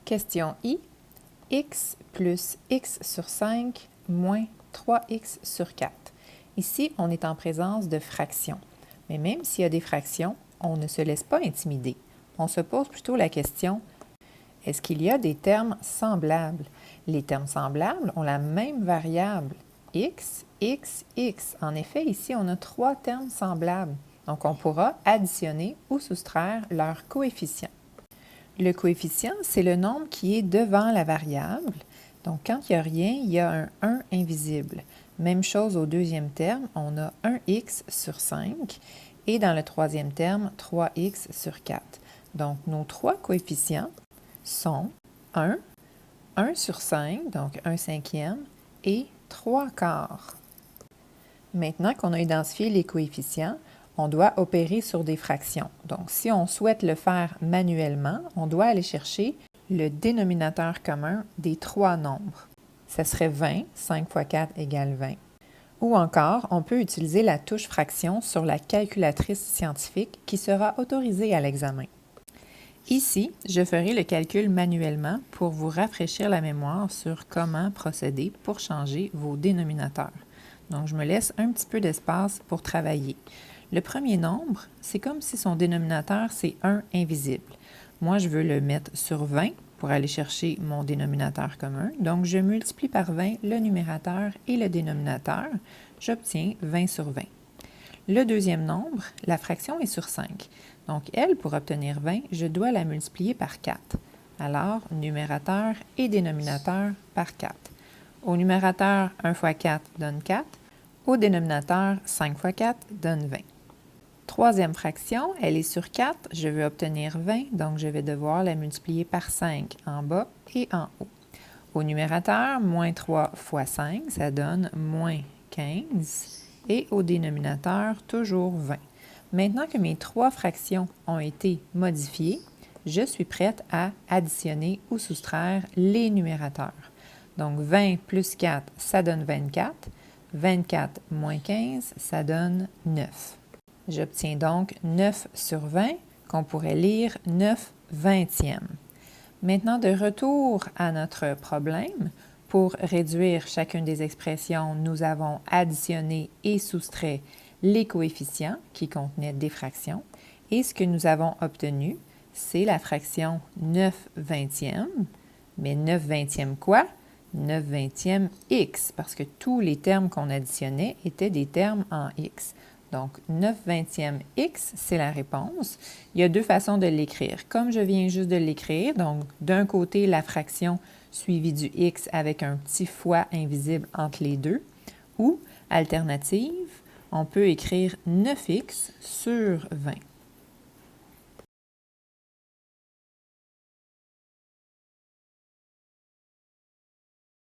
Question I. X plus x sur 5 moins 3x sur 4. Ici, on est en présence de fractions. Mais même s'il y a des fractions, on ne se laisse pas intimider. On se pose plutôt la question, est-ce qu'il y a des termes semblables? Les termes semblables ont la même variable, x, x, x. En effet, ici, on a 3 termes semblables. Donc, on pourra additionner ou soustraire leurs coefficients. Le coefficient, c'est le nombre qui est devant la variable. Donc, quand il n'y a rien, il y a un 1 invisible. Même chose au deuxième terme, on a 1x sur 5 et dans le troisième terme, 3x sur 4. Donc, nos 3 coefficients sont 1, 1 sur 5, donc 1 cinquième, et 3 quarts. Maintenant qu'on a identifié les coefficients, on doit opérer sur des fractions. Donc, si on souhaite le faire manuellement, on doit aller chercher le dénominateur commun des 3 nombres. Ce serait 20, 5 fois 4 égale 20. Ou encore, on peut utiliser la touche fraction sur la calculatrice scientifique qui sera autorisée à l'examen. Ici, je ferai le calcul manuellement pour vous rafraîchir la mémoire sur comment procéder pour changer vos dénominateurs. Donc, je me laisse un petit peu d'espace pour travailler. Le premier nombre, c'est comme si son dénominateur, c'est 1 invisible. Moi, je veux le mettre sur 20 pour aller chercher mon dénominateur commun. Donc, je multiplie par 20 le numérateur et le dénominateur. J'obtiens 20 sur 20. Le deuxième nombre, la fraction est sur 5. Donc, elle, pour obtenir 20, je dois la multiplier par 4. Alors, numérateur et dénominateur par 4. Au numérateur, 1 fois 4 donne 4. Au dénominateur, 5 fois 4 donne 20. Troisième fraction, elle est sur 4. Je veux obtenir 20, donc je vais devoir la multiplier par 5 en bas et en haut. Au numérateur, moins 3 fois 5, ça donne moins 15. Et au dénominateur, toujours 20. Maintenant que mes 3 fractions ont été modifiées, je suis prête à additionner ou soustraire les numérateurs. Donc, 20 plus 4, ça donne 24. 24 moins 15, ça donne 9. J'obtiens donc 9 sur 20, qu'on pourrait lire 9 vingtièmes. Maintenant, de retour à notre problème, pour réduire chacune des expressions, nous avons additionné et soustrait les coefficients qui contenaient des fractions. Et ce que nous avons obtenu, c'est la fraction 9 vingtièmes. Mais 9 vingtièmes quoi? 9 vingtièmes x, parce que tous les termes qu'on additionnait étaient des termes en x. Donc, 9 vingtièmes x, c'est la réponse. Il y a 2 façons de l'écrire. Comme je viens juste de l'écrire, donc d'un côté, la fraction suivie du x avec un petit fois invisible entre les deux, ou, alternative, on peut écrire 9x sur 20.